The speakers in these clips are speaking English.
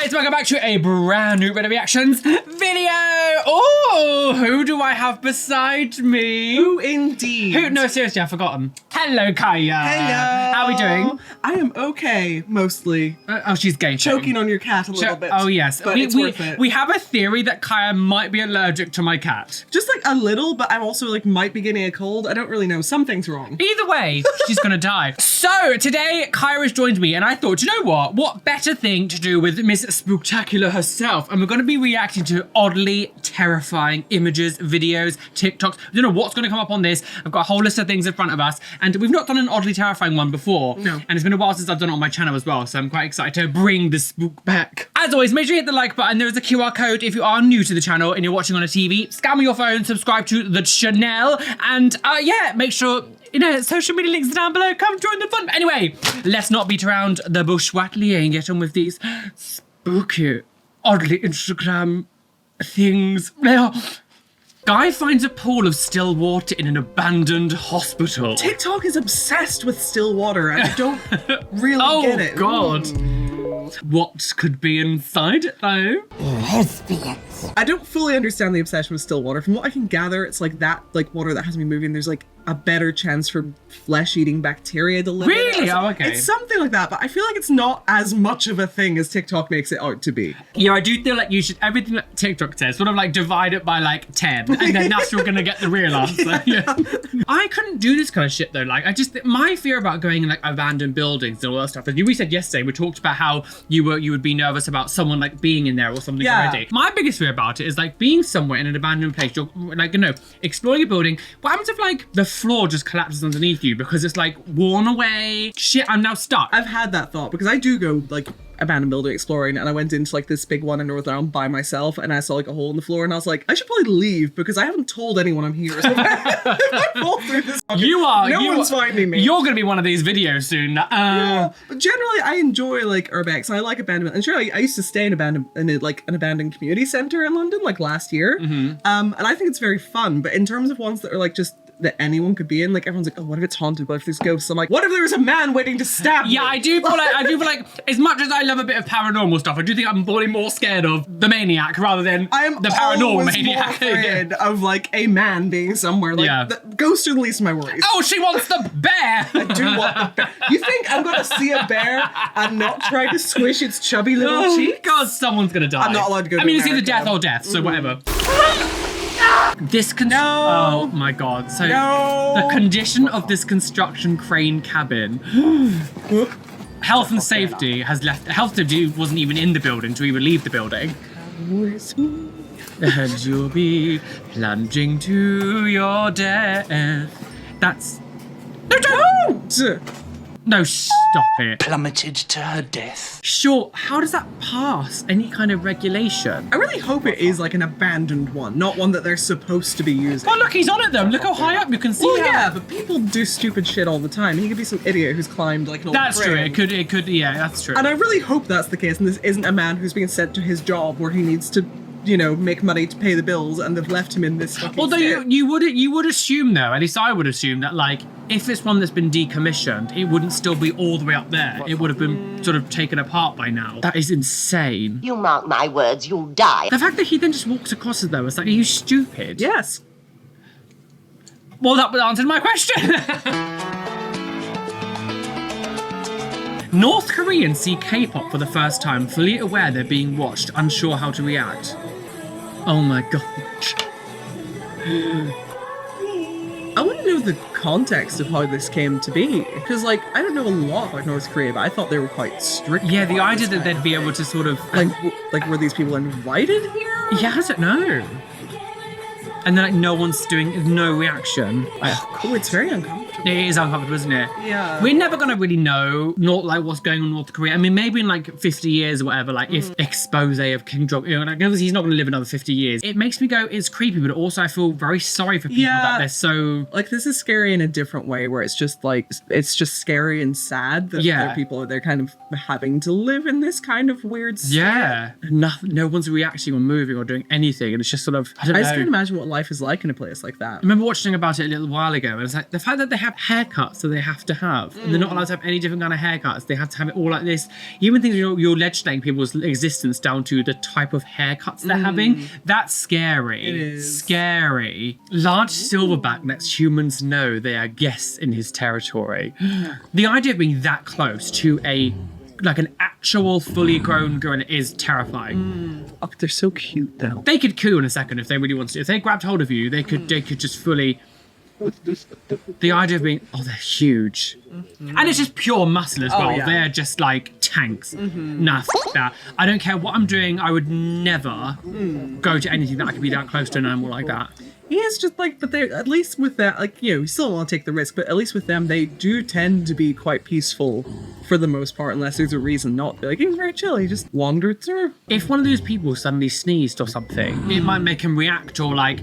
guys, welcome back to a brand new Reddit Reactions video. Oh, who do I have beside me? Who indeed? Who? No, seriously, I've forgotten. Hello, Kaya. Hello. How are we doing? I am okay, mostly. Oh, she's gaping. Choking on your cat a little bit. Oh, yes. But it's worth it. We have a theory that Kaya might be allergic to my cat. Just like a little, but I'm also like might be getting a cold. I don't really know. Something's wrong. Either way, she's gonna die. So today, Kaya has joined me, and I thought, you know what? What better thing to do with Miss Spooktacular herself? And we're gonna be reacting to oddly terrifying images, videos, TikToks. I don't know what's gonna come up on this. I've got a whole list of things in front of us, and we've not done an oddly terrifying one before. No. And it's been a while since I've done it on my channel as well, so I'm quite excited to bring the spook back. As always, make sure you hit the like button. There is a QR code if you are new to the channel and you're watching on a TV. Scan your phone, subscribe to the channel, and yeah, make sure, you know, social media links are down below. Come join the fun. But anyway, let's not beat around the bush, Watley, and get on with these spooky, oddly Instagram things. Guy finds a pool of still water in an abandoned hospital. TikTok is obsessed with still water, and I don't really get it. Oh, God. What could be inside it, though? Lesbians. I don't fully understand the obsession with still water. From what I can gather, it's like that, like water that hasn't been moving. There's like a better chance for flesh-eating bacteria to live in it. Really? Oh, okay. It's something like that, but I feel like it's not as much of a thing as TikTok makes it out to be. Yeah, I do feel like you should, everything that TikTok says, sort of like divide it by like 10, and then that's you're gonna get the real answer. Yeah. I couldn't do this kind of shit though. Like, my fear about going in like abandoned buildings and all that stuff. As we said yesterday, we talked about how you would be nervous about someone like being in there or something already. My biggest fear about it is like being somewhere in an abandoned place. You're like, you know, exploring a building. What happens if like the floor just collapses underneath you because it's like worn away? Shit, I'm now stuck. I've had that thought because I do go like abandoned building exploring, and I went into like this big one in Northern Ireland by myself, and I saw like a hole in the floor, and I was like, I should probably leave because I haven't told anyone I'm here. So if I fall through this, You are. no one's finding me. You're gonna be one of these videos soon. Yeah, but generally, I enjoy like urbex. I like abandonment. And sure, I used to stay in an abandoned community center in London like last year, and I think it's very fun. But in terms of ones that are like just that anyone could be in, like everyone's like, oh, what if it's haunted? What if there's ghosts? I'm like, what if there was a man waiting to stab me? Yeah, I do feel like as much as I love a bit of paranormal stuff, I do think I'm probably more scared of the maniac rather than the paranormal maniac. More afraid of like a man being somewhere. Like the ghosts are the least of my worries. Oh, she wants the bear. I do want the bear. You think I'm gonna see a bear and not try to squish its chubby little cheek? God, someone's gonna die. I'm not allowed to go. I mean, it's either death or death, so whatever. Oh my God. So the condition of this construction crane cabin. Health and safety has left. Health and safety wasn't even in the building to even leave the building. And you'll be plunging to your death. That's. No, don't! No, stop it. Plummeted to her death. Sure, how does that pass any kind of regulation? I really hope it is like an abandoned one, not one that they're supposed to be using. Oh, look, he's on it though. Look how high up you can see. Well, him. yeah, but people do stupid shit all the time. He could be some idiot who's climbed like an old That's true. crane. It could. Yeah, that's true. And I really hope that's the case, and this isn't a man who's being sent to his job where he needs to, you know, make money to pay the bills, and they've left him in this fucking Although state. you would assume though, at least I would assume that like if it's one that's been decommissioned, it wouldn't still be all the way up there. It would have been sort of taken apart by now. That is insane. You mark my words, you'll die. The fact that he then just walks across it though, it's like, are you stupid? Yes. Well, that answered my question. North Koreans see K-pop for the first time, fully aware they're being watched, unsure how to react. Oh my God. I want to know the context of how this came to be, because like I don't know a lot about North Korea, but I thought they were quite strict. Yeah, the about idea this that they'd be able to sort of like were these people invited here? yeah, I don't know. And then like no one's doing no reaction. Oh, it's very uncomfortable. It is uncomfortable, isn't it? Yeah. We're never gonna really know not like what's going on in North Korea. I mean, maybe in like 50 years or whatever, like if expose of Kim Jong, you know, like obviously he's not gonna live another 50 years. It makes me go, it's creepy, but also I feel very sorry for people that they're so like this is scary in a different way, where it's just like it's just scary and sad that other people they're kind of having to live in this kind of weird state. Yeah. No one's reacting or moving or doing anything, and it's just sort of I don't know. just can't imagine what life is like in a place like that. I remember watching about it a little while ago, and it's like the fact that they have haircuts that they have to have, and they're not allowed to have any different kind of haircuts. They have to have it all like this. Even things you're legislating people's existence down to the type of haircuts they're having. That's scary. It is. Scary. Large silverback lets humans know they are guests in his territory. The idea of being that close to an actual fully grown gorilla is terrifying. Oh, they're so cute though. They could coo in a second if they really wanted to. If they grabbed hold of you, they could just fully. The idea of being, they're huge. And it's just pure muscle as well. yeah. They're just like tanks. Nah, that. I don't care what I'm doing, I would never go to anything that I could be that close to an animal like that. He is just like, but they're, at least with that, like, you still want to take the risk, but at least with them, they do tend to be quite peaceful for the most part, unless there's a reason not to be. Like, he was very chill, he just wandered through. If one of those people suddenly sneezed or something, it might make him react, or like,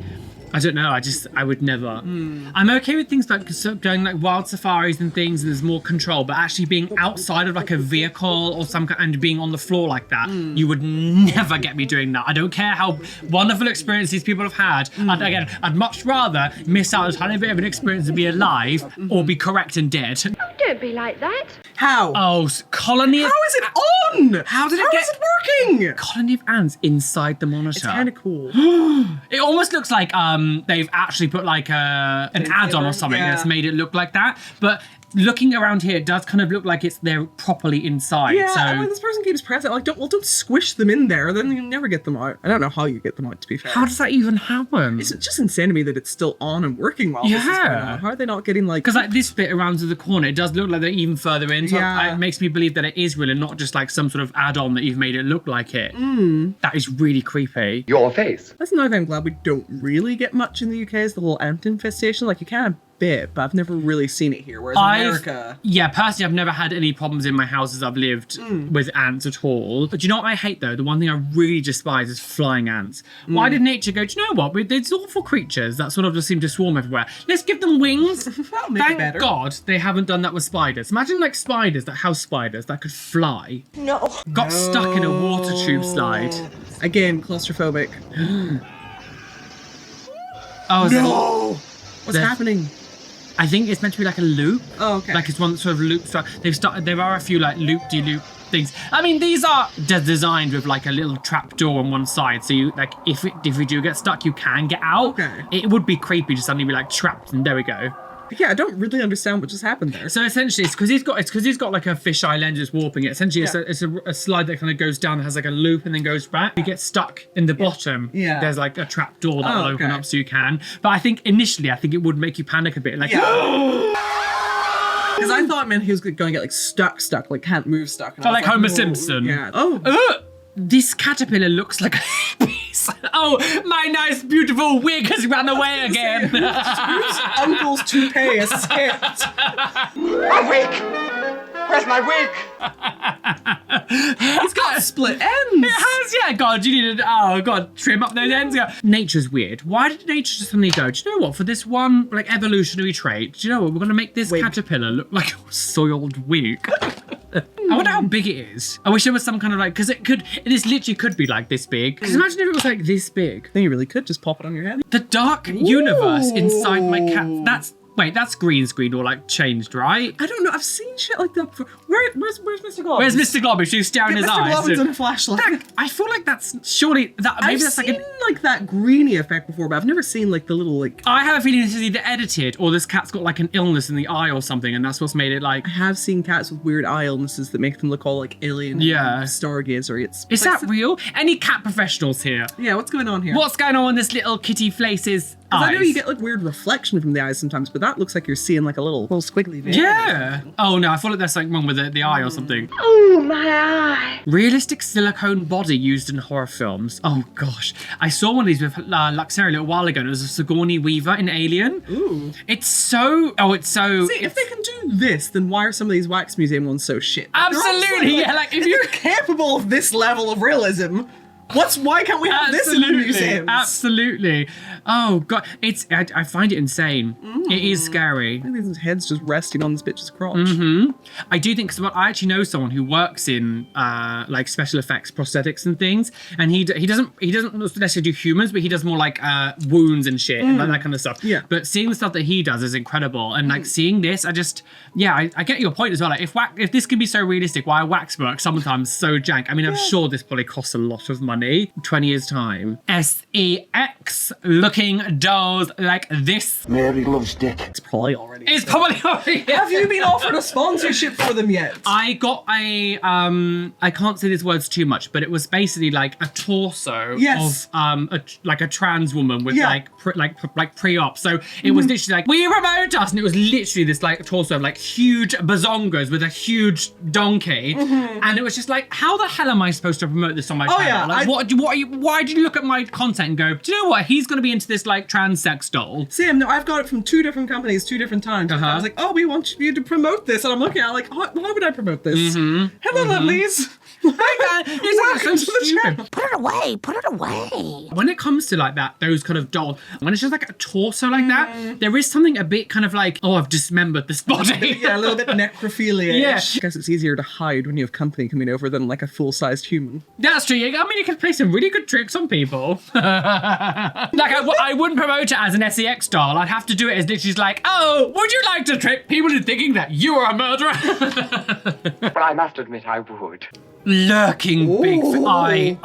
I don't know, I would never. I'm okay with things like going like wild safaris and things, and there's more control, but actually being outside of like a vehicle or some kind, and being on the floor like that, you would never get me doing that. I don't care how wonderful experiences people have had. I'd much rather miss out a tiny bit of an experience to be alive or be correct and dead. Don't be like that. How? Colony of... How is it on? How did it How get... is it working? Colony of ants inside the monitor. It's kind of cool. It almost looks like they've actually put like an add-on or something that's made it look like that. But looking around here, it does kind of look like they're properly inside. Yeah, so and when this person keeps pressing, like, don't squish them in there, then you never get them out. I don't know how you get them out, to be fair. how does that even happen? It's just insane to me that it's still on and working while this is going on. How are they not getting like... Because like this bit around to the corner, it does look like they're even further in. So Yeah. it makes me believe that it is real and not just like some sort of add-on that you've made it look like it. That is really creepy. Your face. That's another thing I'm glad we don't really get much in the UK is the whole ant infestation. Like, you can a bit, but I've never really seen it here. Whereas America... Yeah, personally, I've never had any problems in my houses I've lived with ants at all. But do you know what I hate, though? The one thing I really despise is flying ants. Why did nature go, do you know what? These awful creatures that sort of just seem to swarm everywhere. Let's give them wings. That'll make it Thank better. God they haven't done that with spiders. Imagine like spiders, that house spiders that could fly. No. Got stuck in a water tube slide. Again, claustrophobic. Oh, No! What's There's- happening? I think it's meant to be like a loop. Oh, okay. Like it's one that sort of loops. There are a few like loop-de-loop things. I mean, these are designed with like a little trap door on one side, so you like if you do get stuck, you can get out. Okay. It would be creepy to suddenly be like trapped, and there we go. Yeah, I don't really understand what just happened there. So essentially, it's because he's got like a fisheye lens that's warping it. Essentially, it's a slide that kind of goes down, that has like a loop, and then goes back. You get stuck in the bottom. Yeah. There's like a trap door that will open okay. up so you can. But I think initially, it would make you panic a bit. Like, Because I thought, man, he was going to get like stuck, like can't move stuck. And I was like Homer no. Simpson. Yeah. Oh. This caterpillar looks like a piece. Oh, my nice, beautiful wig has run away again. Whose uncle's toupee escaped? My wig! Where's my wig? He's got split ends. It has, yeah. God, you needed, trim up those ends. Yeah. Nature's weird. Why did nature just suddenly go, do you know what, for this one, like, evolutionary trait, do you know what, we're going to make this caterpillar look like a soiled wig. I wonder how big it is. I wish there was some kind of like, because this literally could be like this big. Because imagine if it was like this big. Then you really could just pop it on your head. The dark universe inside my cat, that's green screen or like changed, right? I don't know. I've seen shit like that before. Where's Mr. Globbins? Where's Mr. Globbish? He's staring his Mr. eyes. Globbins and a flashlight. I feel like that's surely that maybe I've that's seen like like that greeny effect before, but I've never seen like the little like. I have a feeling this is either edited or this cat's got like an illness in the eye or something, and that's what's made it like. I have seen cats with weird eye illnesses that make them look all like alien. Yeah. Stargazer. Is that real? Any cat professionals here? Yeah. What's going on here? What's going on in this little kitty Flace's eyes? I know you get like weird reflection from the eyes sometimes, but that looks like you're seeing like a little squiggly vein. Yeah. Oh no, I thought like there's something wrong with the eye or something. Oh, my eye. Realistic silicone body used in horror films. Oh gosh. I saw one of these with Luxeria a little while ago, and it was a Sigourney Weaver in Alien. Ooh. It's so... See, if they can do this, then why are some of these wax museum ones so shit? Absolutely, yeah, like if if you... you're capable of this level of realism, Why can't we have this in the museums? Absolutely. Oh god, I find it insane. It is scary. I think his head's just resting on this bitch's crotch. I do think, because I actually know someone who works in like special effects, prosthetics and things, and he doesn't necessarily do humans, but he does more like wounds and shit and that kind of stuff. Yeah. But seeing the stuff that he does is incredible, and like seeing this, I get your point as well. Like if this can be so realistic, why waxwork sometimes so jank? I mean, I'm sure this probably costs a lot of money. 20 years time. SEX looking dolls like this. Mary loves dick. It's probably already. It's probably already. Have you been offered a sponsorship for them yet? I got a I can't say these words too much, but it was basically like a torso Yes. of like a trans woman with Yeah. like pre-op. So it was literally like, will you promote us? And it was literally this like torso of like huge bazongas with a huge donkey, and it was just like, how the hell am I supposed to promote this on my channel? yeah, Like, why did you look at my content and go, do you know what? He's going to be into this like trans sex doll. Sam, no, I've got it from 2 different companies, 2 different times. I was like, oh, we want you to promote this. And I'm looking at it like, why would I promote this? Hello, lovelies. Welcome to the channel. Put it away. Put it away. When it comes to like that, those kind of dolls, when it's just like a torso like that, there is something a bit kind of like, oh, I've dismembered this body. Yeah, a little bit necrophilia. Yeah. I guess it's easier to hide when you have company coming over than like a full-sized human. That's true. I mean, you can play some really good tricks on people. Like, I wouldn't promote it as an SEX doll. I'd have to do it as literally like, oh, would you like to trick people into thinking that you are a murderer? Well, I must admit I would. Lurking big eye.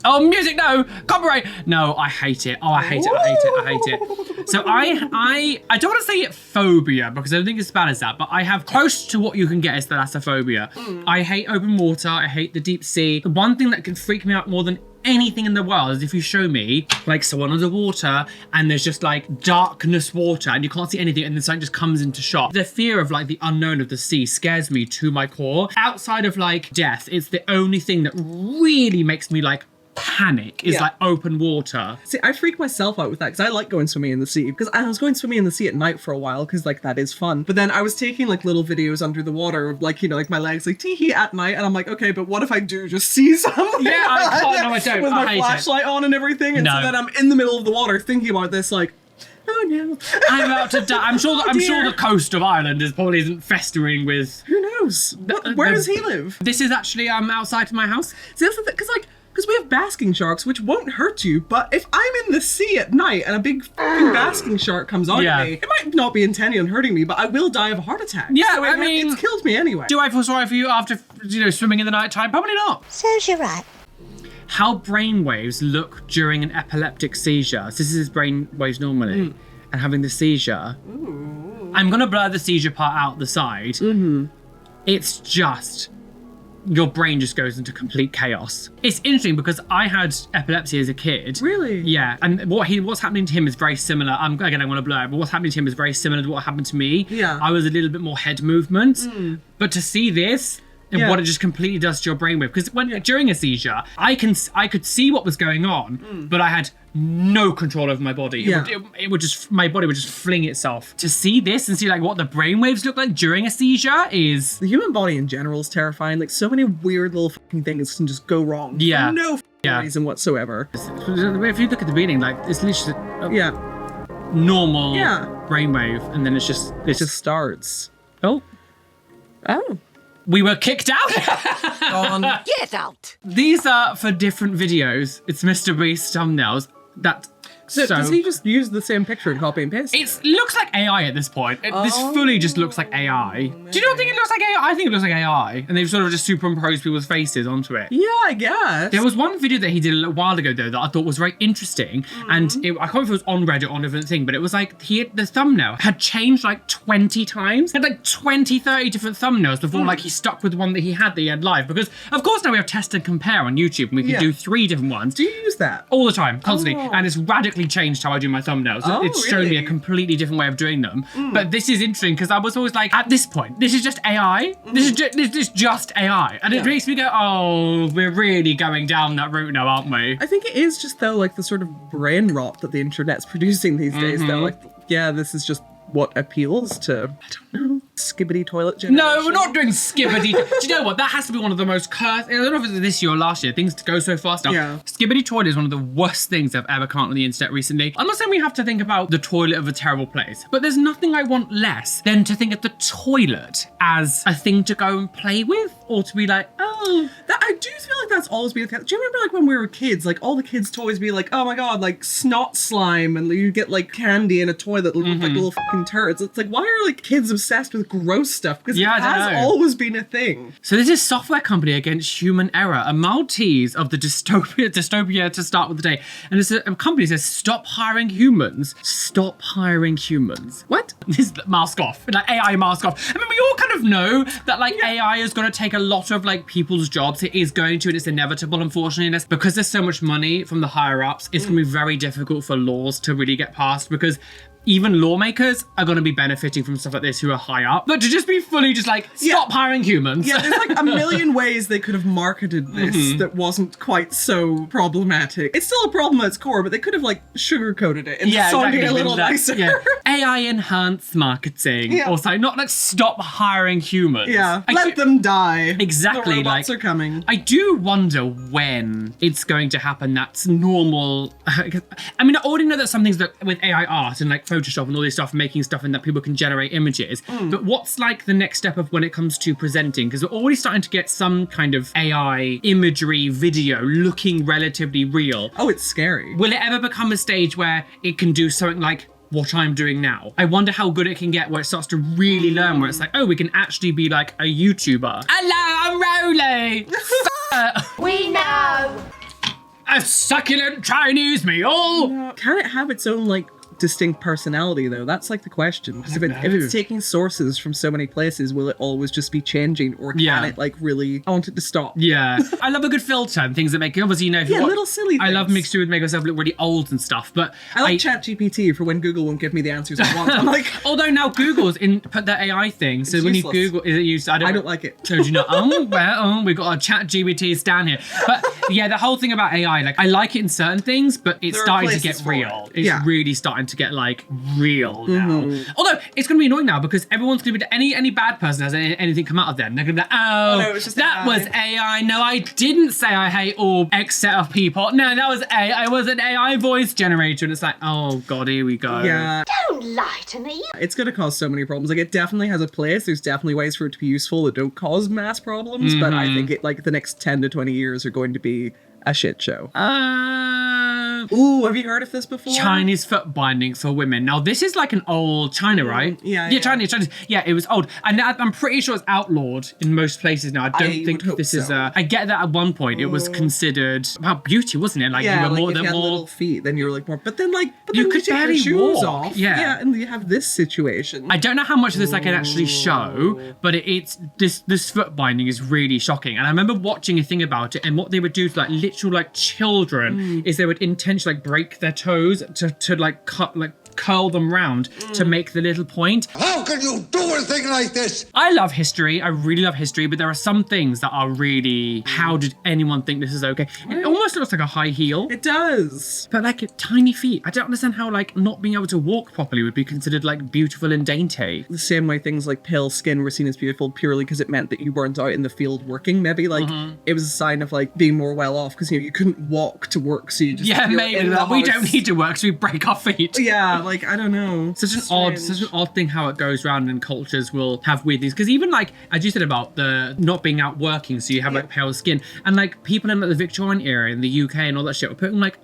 Oh, music, no! Copyright! No, I hate it. Oh, I hate it. So I don't want to say it phobia, because I don't think it's as bad as that, but I have close to what you can get is thalassophobia. I hate open water, I hate the deep sea. The one thing that can freak me out more than anything in the world is if you show me like someone underwater and there's just like darkness water and you can't see anything and then something just comes into shot. The fear of like the unknown of the sea scares me to my core. Outside of like death, it's the only thing that really makes me like panic is like open water. See, I freak myself out with that because I like going swimming in the sea, because I was going swimming in the sea at night for a while because like that is fun. But then I was taking like little videos under the water of like, you know, like my legs like tee-hee at night, and I'm like, okay, but what if I do just see something? Yeah, I can't, no, I don't. With I my hate flashlight on and everything, and so then I'm in the middle of the water thinking about this like, oh no. I'm about to die. I'm sure the coast of Ireland isn't festering with. Who knows? Where does he live? This is actually outside of my house. See, that's the thing, because we have basking sharks, which won't hurt you, but if I'm in the sea at night and a big fucking basking shark comes on at me, it might not be intending on hurting me, but I will die of a heart attack. Yeah, so I mean, it's killed me anyway. Do I feel sorry for you after, you know, swimming in the night time? Probably not. Serves you right. How brainwaves look during an epileptic seizure. So this is brainwaves normally, and having the seizure. Ooh. I'm gonna blur the seizure part out the side. It's just, your brain just goes into complete chaos. It's interesting because I had epilepsy as a kid. Really? Yeah, and what's happening to him is very similar. Again, I want to blur it, but what's happening to him is very similar to what happened to me. Yeah. I was a little bit more head movement, but to see this and what it just completely does to your brainwave, because during a seizure, I could see what was going on, but I had no control over my body. It would just, my body would just fling itself. To see this and see like what the brainwaves look like during a seizure is... The human body in general is terrifying. Like so many weird little fucking things can just go wrong. Yeah. For no reason whatsoever. If you look at the beginning, like it's literally normal brainwave, and then it just starts. Oh. We were kicked out. Get out. These These are for different videos. It's Mr. Beast's thumbnails. So does he just use the same picture and copy and paste? It looks like AI at this point. This fully just looks like AI. Do you not think it looks like AI? I think it looks like AI. And they've sort of just superimposed people's faces onto it. Yeah, I guess. There was one video that he did a little while ago, though, that I thought was very interesting. And I can't remember if it was on Reddit or on a different thing, but it was like the thumbnail had changed like 20 times. He had like 20, 30 different thumbnails before like he stuck with one that he had live. Because, of course, now we have test and compare on YouTube, and we can do 3 different ones. Do you use that? All the time, constantly. And it's radically changed how I do my thumbnails. It's shown me a completely different way of doing them. But this is interesting because I was always like, at this point, this is just AI. This is just AI. And it makes me go, oh, we're really going down that route now, aren't we? I think it is just though like the sort of brain rot that the internet's producing these days though. Like, yeah, this is just what appeals to, I don't know. skibbity toilet generation. No, we're not doing skibbity. Do you know what? That has to be one of the most cursed. I don't know if it was this year or last year. Things go so fast now. Yeah. Skibbity toilet is one of the worst things I've ever come on the internet recently. I'm not saying we have to think about the toilet of a terrible place, but there's nothing I want less than to think of the toilet as a thing to go and play with, or to be like, oh. I do feel like that's always been the case. Do you remember like when we were kids, like all the kids' toys be like, oh my god, like snot slime, and you get like candy in a toy that look like little fucking turds. It's like, why are like kids obsessed with gross stuff? Because it has always been a thing. So this is software company against human error, a Maltese of the dystopia to start with the day. And it's a company that says, stop hiring humans. Stop hiring humans. What? This mask off, like AI mask off. I mean, we all kind of know that like AI is going to take a lot of like people's jobs. It is going to, and it's inevitable, unfortunately. And it's because there's so much money from the higher ups, it's going to be very difficult for laws to really get passed, because even lawmakers are going to be benefiting from stuff like this who are high up. But to just be fully just like, stop hiring humans. Yeah, there's like a million ways they could have marketed this that wasn't quite so problematic. It's still a problem at its core, but they could have like sugar-coated it and sounded a little nicer. Yeah. AI enhanced marketing. Yeah. Also, not like stop hiring humans. Yeah, let them die. Exactly. The robots like, are coming. I do wonder when it's going to happen that's normal. I mean, I already know that some things that with AI art and like Photoshop and all this stuff, making stuff and that people can generate images. But what's like the next step of when it comes to presenting? Because we're already starting to get some kind of AI imagery video looking relatively real. Oh, it's scary. Will it ever become a stage where it can do something like what I'm doing now? I wonder how good it can get where it starts to really learn, where it's like, oh, we can actually be like a YouTuber. Hello, I'm Roly. We know. A succulent Chinese meal. Can it have its own like distinct personality though? That's like the question. Because if it's taking sources from so many places, will it always just be changing, or can it like really, I want it to stop? Yeah. I love a good filter and things that make, obviously, you know, if you little silly things. I love mixture with make myself look really old and stuff, but I like ChatGPT for when Google won't give me the answers I want. I'm like, although now Google's put their AI thing, so when useless. you Google, is it used? I don't like it. So do you know? We've got a ChatGPT stand here. But yeah, the whole thing about AI, like I like it in certain things, but it's There are starting to places get for real. it. It's really starting to get like real now. Although it's going to be annoying now, because everyone's going to be, any bad person has anything come out of them, they're going to be like, no, it's just that AI. was AI. No, I didn't say I hate all X set of people. No, that was AI. It was an AI voice generator. And it's like, oh God, here we go. Yeah. Don't lie to me. It's going to cause so many problems. Like, it definitely has a place. There's definitely ways for it to be useful that don't cause mass problems. But I think it, like, the next 10 to 20 years are going to be a shit show. Ooh, have you heard of this before? Chinese foot bindings for women. Now, this is like an old China, right? Yeah. Chinese. Yeah, it was old. And I'm pretty sure it's outlawed in most places now. I don't think this is I get that at one point it was considered about beauty, wasn't it? Like, you were like more if than you had more. little feet, then you were like more. But then, like, You could take your barely shoes walk. off. Yeah. And you have this situation. I don't know how much of this I can actually show, but it's this foot binding is really shocking. And I remember watching a thing about it, and what they would do to like literal like children is they would intentionally like break their toes to like cut like curl them round to make the little point. How can you do a thing like this? I love history. I really love history, but there are some things that are really, how did anyone think this is okay? It almost looks like a high heel. It does. But like tiny feet. I don't understand how like not being able to walk properly would be considered like beautiful and dainty. The same way things like pale skin were seen as beautiful purely because it meant that you weren't out in the field working. Maybe like it was a sign of like being more well off because, you know, you couldn't walk to work, so you just Maybe that we don't need to work, so we break our feet. Yeah, like, I don't know. Such an odd thing how it goes around, and cultures will have weird things. Because even like, as you said about the not being out working, so you have like pale skin, and like people in like the Victorian era in the UK and all that shit were putting like,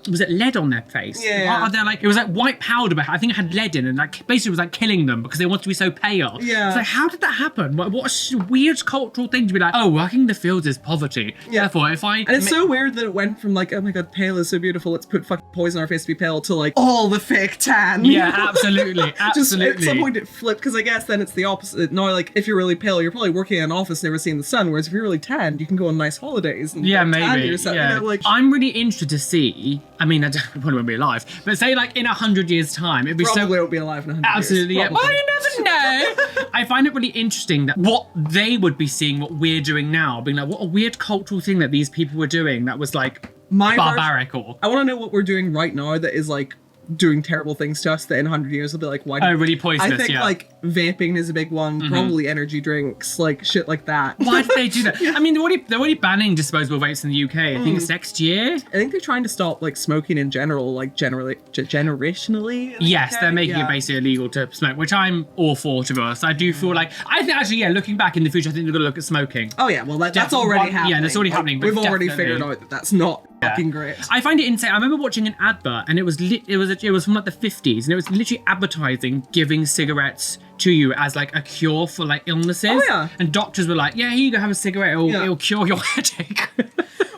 was it lead on their face? Yeah. They're like, it was like white powder, but I think it had lead in, and like basically was like killing them because they wanted to be so pale. Yeah. It's like, how did that happen? What a weird cultural thing to be like, oh, working in the fields is poverty. Yeah. Therefore, if I... And it's so weird that it went from like, oh my god, pale is so beautiful, let's put fucking poison on our face to be pale, to like, all the fake tan. Yeah, absolutely. Just at Absolutely. some point it flipped, because I guess then it's the opposite. No, like, if you're really pale, you're probably working in an office, never seeing the sun, whereas if you're really tanned, you can go on nice holidays and Yeah, tan maybe. yourself, Yeah. you know, like, I'm really interested to see. I mean, I probably won't be alive, but say like in 100 years' time, it'd be probably so. won't be alive in 100 Absolutely, years. yeah. Well, you never know. I find it really interesting that what they would be seeing, what we're doing now, being like, what a weird cultural thing that these people were doing that was like My barbaric or. I want to know what we're doing right now that is like doing terrible things to us that in 100 years will be like, why? Oh, really poisonous, I think yeah. like vaping is a big one, probably energy drinks, like shit like that. Why did they do that? I mean, they're already banning disposable vapes in the UK. I think it's next year. I think they're trying to stop like smoking in general, like generationally. in the Yes, UK. they're making Yeah. it basically illegal to smoke, which I'm all for, to be honest. I do feel like, I think actually, yeah, looking back in the future, I think they're going to look at smoking. Oh yeah, well that's Definitely already one- happening. yeah, that's already happening, but We've already definitely. figured out that that's not fucking great. I find it insane. I remember watching an advert, and it was from like the 50s, and it was literally advertising giving cigarettes to you as like a cure for like illnesses. Oh, yeah. And doctors were like, yeah, here you go, have a cigarette, it'll cure your headache.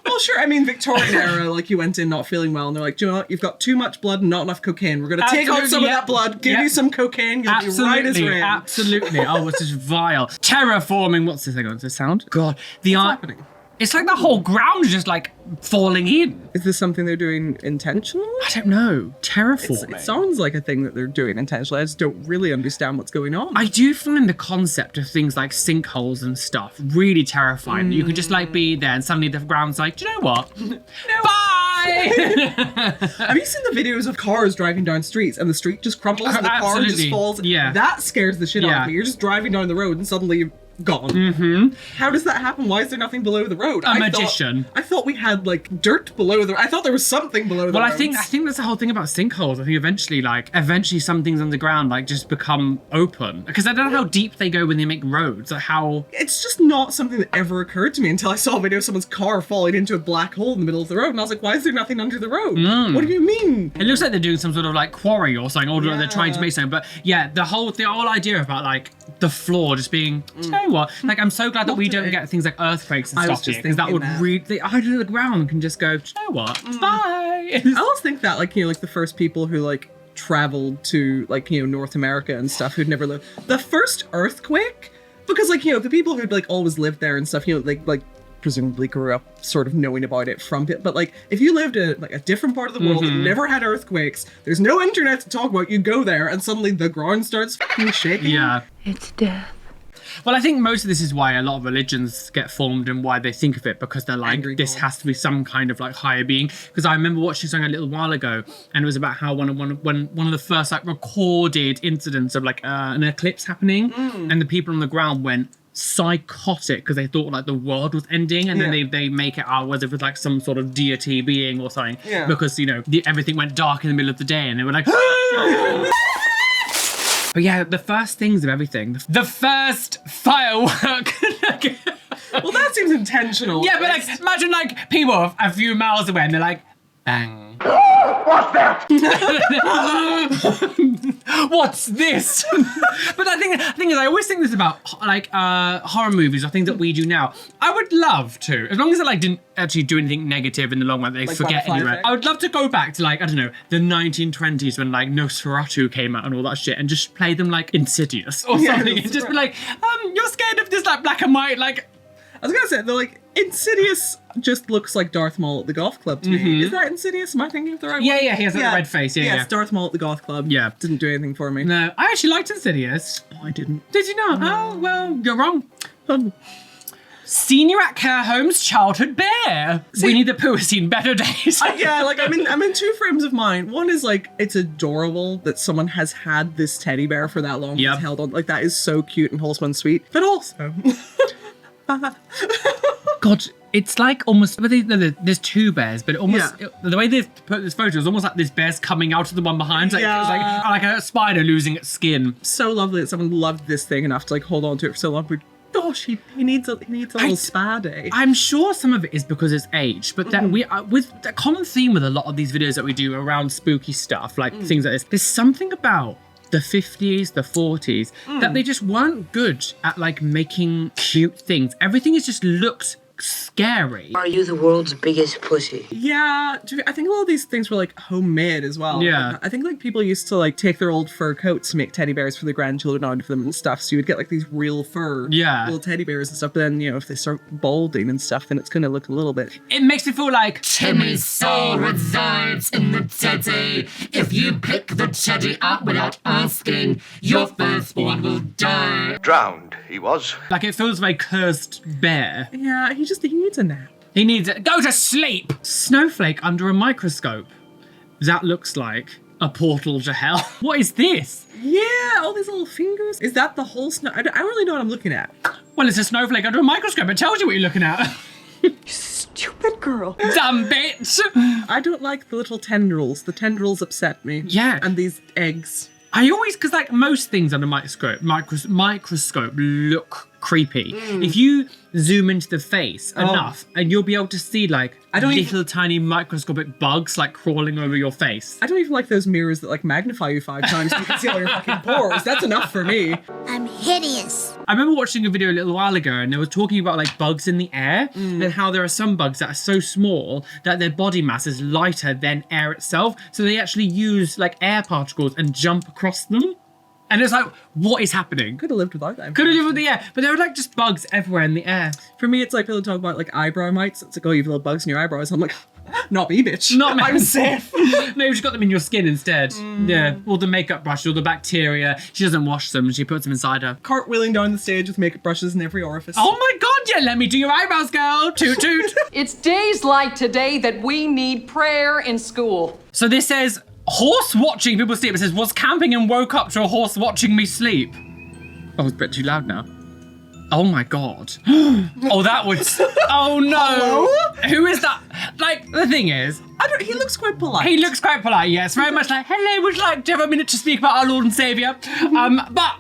Well, sure. I mean, Victorian era, like you went in not feeling well, and they're like, do you know what? You've got too much blood and not enough cocaine. We're gonna take out Absolutely, some of yeah. that blood, give Yeah. you some cocaine, you'll be right as rain. Absolutely. Oh, it's just vile. Terraforming. What's this thing on? Does it sound? God. What's happening? It's like the whole ground is just like falling in. Is this something they're doing intentionally? I don't know. Terraforming. It sounds like a thing that they're doing intentionally. I just don't really understand what's going on. I do find the concept of things like sinkholes and stuff really terrifying. You can just like be there and suddenly the ground's like, do you know what? Bye! Have you seen the videos of cars driving down streets and the street just crumbles and the car just Absolutely. falls? Yeah. That scares the shit out Yeah. of me. You're just driving down the road and suddenly you're gone. Mm-hmm. How does that happen? Why is there nothing below the road? A magician. I thought we had like dirt below the. I thought there was something below the road. Well, I think that's the whole thing about sinkholes. I think eventually some things underground like just become open, because I don't know how deep they go when they make roads. Or how it's just not something that ever occurred to me until I saw a video of someone's car falling into a black hole in the middle of the road, and I was like, why is there nothing under the road? What do you mean? it looks like they're doing some sort of like quarry or something, or they're trying to Yeah. make something. But yeah, the whole idea about like the floor just being, do you know what? Like, I'm so glad that we don't today. get things like earthquakes and I was stuff just here, because that thinking would that. really, the ground can just go, do you know what? Bye. I always think that, like, you know, like the first people who like traveled to like, you know, North America and stuff who'd never lived. The first earthquake, because like, you know, the people who'd like always lived there and stuff, you know, like presumably grew up sort of knowing about it from it. But like, if you lived in like a different part of the world that never had earthquakes, there's no internet to talk about. You go there and suddenly the ground starts fucking shaking. Yeah. It's death. Well, I think most of this is why a lot of religions get formed and why they think of it, because they're like, Angry this God. has to be some kind of like higher being. Because I remember watching something a little while ago, and it was about how one of the first like recorded incidents of like an eclipse happening, and the people on the ground went psychotic because they thought like the world was ending, and then Yeah. they make it out as if it's like some sort of deity being or something, Yeah. because you know everything went dark in the middle of the day, and they were like. But yeah, the first things of everything. The first firework. Well, that seems intentional. Yeah, but like, imagine like people a few miles away and they're like, bang. What's that? What's this? But the thing is, I always think this about like horror movies or things that we do now. I would love to, as long as it like didn't actually do anything negative in the long run, they Like forget butterfly anyway. effect? I would love to go back to like, I don't know, the 1920s when like Nosferatu came out and all that shit, and just play them like Insidious or Yeah, something, that's and just be right. like, you're scared of this like black and white like. I was gonna say, they're like, Insidious just looks like Darth Maul at the golf club to me. Is that Insidious? Am I thinking of the right Yeah, one? yeah, he has a red face. Yeah, Yes, yeah. Darth Maul at the golf club. Yeah. Didn't do anything for me. No, I actually liked Insidious. Oh, I didn't. Did you not? Oh, well, you're wrong. Senior at care home's childhood bear. Winnie the Pooh has seen better days. Yeah, like I'm in two frames of mind. One is like, it's adorable that someone has had this teddy bear for that long. Yep. It's held on. Like, that is so cute and wholesome and sweet. But also, God, it's like almost, but there's two bears, but it almost, Yeah. the way they've put this photo is almost like this bear's coming out of the one behind. Like, Yeah. it's like a spider losing its skin. so lovely that someone loved this thing enough to like hold on to it for so long. But gosh, he needs a little spa day. I'm sure some of it is because it's age, but that we with the common theme with a lot of these videos that we do around spooky stuff, like things like this, there's something about the 50s, the 40s, that they just weren't good at like making cute things. Everything is just looked scary. Are you the world's biggest pussy? Yeah, I think a lot of these things were like homemade as well. Yeah. Like, I think like people used to like take their old fur coats to make teddy bears for their grandchildren out of them and stuff. So you would get like these real fur little teddy bears and stuff. But then, you know, if they start balding and stuff, then it's gonna look a little bit. It makes me feel like Timmy's soul resides in the teddy. If you pick the teddy up without asking, your firstborn will die. Drowned, he was. it feels very cursed bear. Yeah, he needs a nap. He needs it. Go to sleep. Snowflake under a microscope. That looks like A portal to hell. What is this? Yeah, all these little fingers. Is that the whole snow? I don't really know what I'm looking at. Well, it's a snowflake under a microscope. It tells you what you're looking at. Stupid girl. Dumb bitch. I don't like the little tendrils. The tendrils upset me. Yeah. And these eggs. I always, because like most things under microscope look creepy. If you zoom into the face enough, and you'll be able to see like little tiny microscopic bugs like crawling over your face. I don't even like those mirrors that like magnify you 5 times so you can see all your fucking pores. That's enough for me. I'm hideous. I remember watching a video a little while ago and they were talking about like bugs in the air and how there are some bugs that are so small that their body mass is lighter than air itself. So they actually use like air particles and jump across them. And it's like, what is happening? Could have lived without them. Could have lived with the air. But there are like just bugs everywhere in the air. For me, it's like people talk about like eyebrow mites. It's like, oh, you have little bugs in your eyebrows. I'm like, not me, bitch. Not me. I'm safe. No, you've just got them in your skin instead. Yeah. All the makeup brushes, all the bacteria. She doesn't wash them. She puts them inside her. Cartwheeling down the stage with makeup brushes in every orifice. Oh my God, yeah, let me do your eyebrows, girl. Toot toot. It's days like today that we need prayer in school. So this says, horse watching people sleep. It says, was camping and woke up to a horse watching me sleep. Oh, it's a bit too loud now. Oh my God. Oh, that would, oh no. Hello? Who is that? Like, the thing is, He looks quite polite. he looks quite polite, yes. Very much like, hello, would you like to have a minute to speak about our Lord and Saviour? But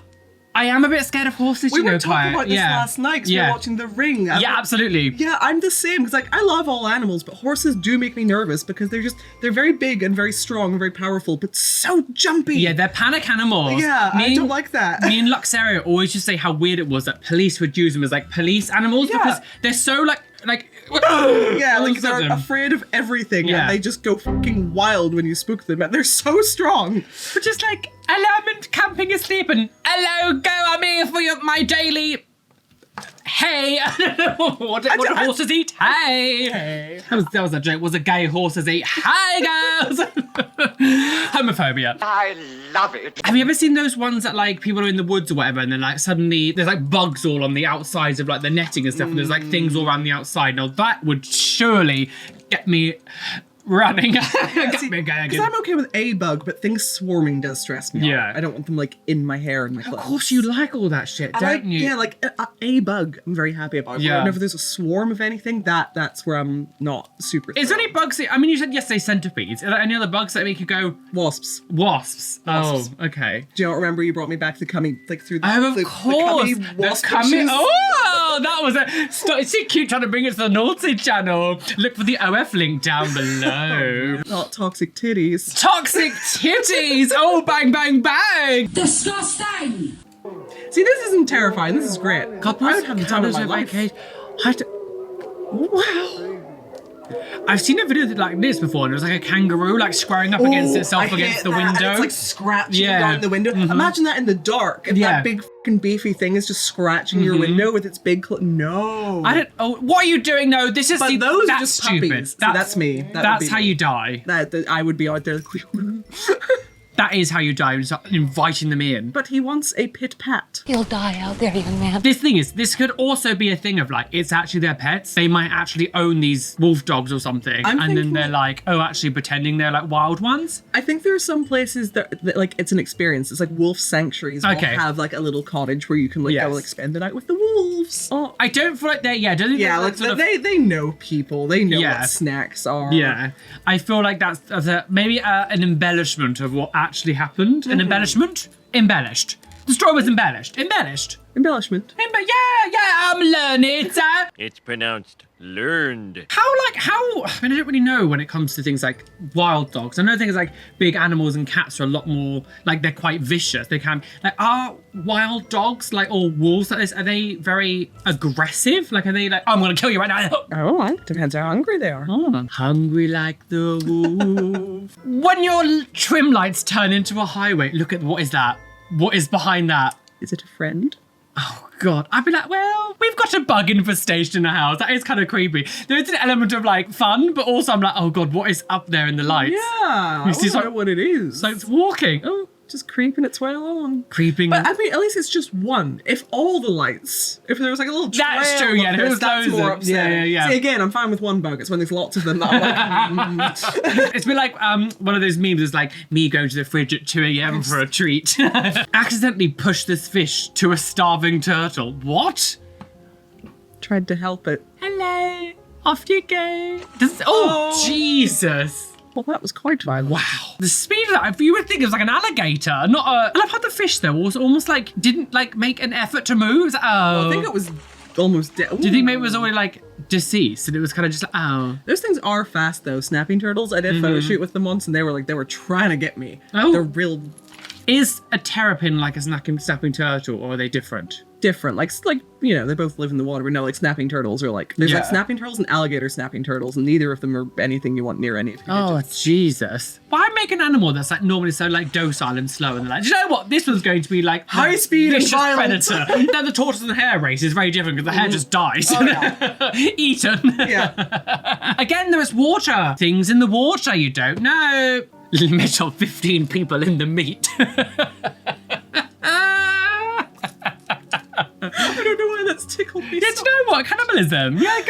I am a bit scared of horses, We you know, were talking Quiet. about this last night because we were watching The Ring. Yeah, absolutely. Yeah, I'm the same because like I love all animals, but horses do make me nervous because they're very big and very strong and very powerful, but so jumpy. Yeah, they're panic animals. Yeah, I don't like that. Me and Luxaria always just say how weird it was that police would use them as like police animals Yeah. because they're so like Yeah, like they're them. afraid of everything Yeah. and they just go fucking wild when you spook them and they're so strong. But just like, hello, I'm camping asleep and hello, go, I'm here for my daily. Hey, what do horses eat? Hey. That was a joke. Was a gay horses eat? Hey, girls. Homophobia. I love it. Have you ever seen those ones that like people are in the woods or whatever and then like suddenly there's like bugs all on the outsides of like the netting and stuff and there's like things all around the outside. Now that would surely get me running. Get me going. Because I'm okay with a bug, but things swarming does stress me out. Yeah. I don't want them like in my hair and my clothes. Of course you like all that shit, I don't like, you? yeah, like a bug I'm very happy about. Yeah. But whenever there's a swarm of anything, that's where I'm not super Is there any bugs that, I mean, you said yesterday centipedes. Are there any other bugs that make you go, Wasps. wasps? Wasps. Oh, okay. Do you not remember you brought me back to coming like through the Oh, of the course. cummy wasp The cummy- bitches? Oh, that was it's so cute trying to bring it to the naughty channel. Look for the OF link down below. Not toxic titties. Toxic titties. Oh, bang, bang, bang. Disgusting! See, this isn't terrifying. This is great. God, I would have the time of my life. Wow. I've seen a video like this before, and it was like a kangaroo like squaring up against itself against the window. And it's like scratching Yeah. down the window. Imagine that in the dark. And Yeah. that big fucking beefy thing is just scratching your window with its big no. I don't. Oh, what are you doing? No, this is. But those are that's just stupid. puppies. So that's me. That would That's be how me. you die. That I would be out there. That is how you die. You start inviting them in. But he wants a pit pat. You'll die out there, young man. This thing is, this could also be a thing of like, it's actually their pets. They might actually own these wolf dogs or something. I'm and then thinking- they're like, oh, actually pretending they're like wild ones. I think there are some places that like it's an experience. It's like wolf sanctuaries. Will Okay. have like a little cottage where you can like Yes. go like spend the night with the wolves. Oh, I don't feel like they're, don't think yeah, they're like sort of, they know people. They know Yeah. what snacks are. yeah. I feel like that's maybe an embellishment of what actually happened. An embellishment? Embellished. The story was embellished. Embellished. Embellishment. I'm learning. It's pronounced learned. How, I mean, I don't really know when it comes to things like wild dogs. I know things like big animals and cats are a lot more, like, they're quite vicious. They can, like, are wild dogs, like, or wolves like this, are they very aggressive? Like, are they like, I'm gonna kill you right now? Oh, well, depends how hungry they are. Hungry like the wolf. When your trim lights turn into a highway, look at, what is that? What is behind that? Is it a friend? Oh God, I'd be like, well, we've got a bug infestation in the house. That is kind of creepy. There is an element of like fun, but also I'm like, oh God, what is up there in the lights? Yeah. You I see wanna know what it is. So it's walking. Oh, just creeping its way along. Creeping. But I mean, at least it's just one. If all the lights, if there was like a little trail, That's true, yeah, there was that's loads more of- upsetting. yeah. See, again, I'm fine with one bug. It's when there's lots of them that I'm like, It's been like one of those memes is like me going to the fridge at 2 a.m. for a treat. Accidentally pushed this fish to a starving turtle. What? Tried to help it. Hello. Off you go. Oh, Jesus. Well, that was quite violent. Wow. The speed of that, if you would think it was like an alligator, not a... I love how the fish, though, was almost like, didn't like make an effort to move. It was like, oh. I think it was almost dead. Do you think maybe it was already like deceased and it was kind of just like, oh. Those things are fast though, snapping turtles. I did a photo shoot with them once and they were trying to get me. Oh. They're real Is a terrapin like a snapping turtle, or are they different? different. Like, you know, they both live in the water. We know like snapping turtles are like, there's like Yeah. snapping turtles and alligator snapping turtles, and neither of them are anything you want near any of your Oh, digits. Jesus. Why make an animal that's like normally so like docile and slow and like, do you know what? This one's going to be like High speed and vicious violent. predator. Then the tortoise and hare race is very different because the hare just dies. Oh, yeah. Eaten. Yeah. Again, there is water. Things in the water you don't know. Limit of 15 people in the meat. I don't know why that's tickled me. Yeah, do you know what? Cannibalism. Yeah,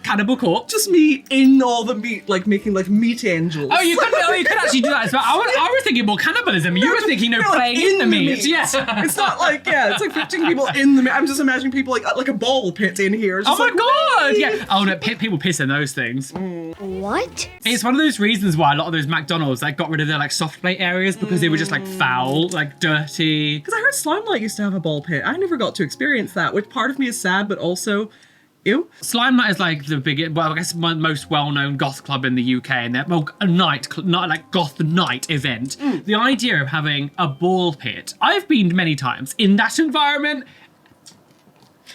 cannibal corpse. Just me in all the meat, like making like meat angels. Oh, you could actually do that as well. I was thinking more cannibalism. You were thinking, Like, playing in the meat. Yeah. It's not like, it's like 15 people in the meat. I'm just imagining people like a ball pit in here. It's Oh just my like, god! whee! Yeah. Oh no, people piss in those things. What? It's one of those reasons why a lot of those McDonald's like got rid of their like soft plate areas because they were just like foul, like dirty. Because I heard Slimelight used to have a ball pit. I never got to experience that, which part of me is sad, but also, ew. Slime Night is like the biggest, well, I guess my most well-known goth club in the UK, and they're a not like goth night event. The idea of having a ball pit, I've been many times in that environment.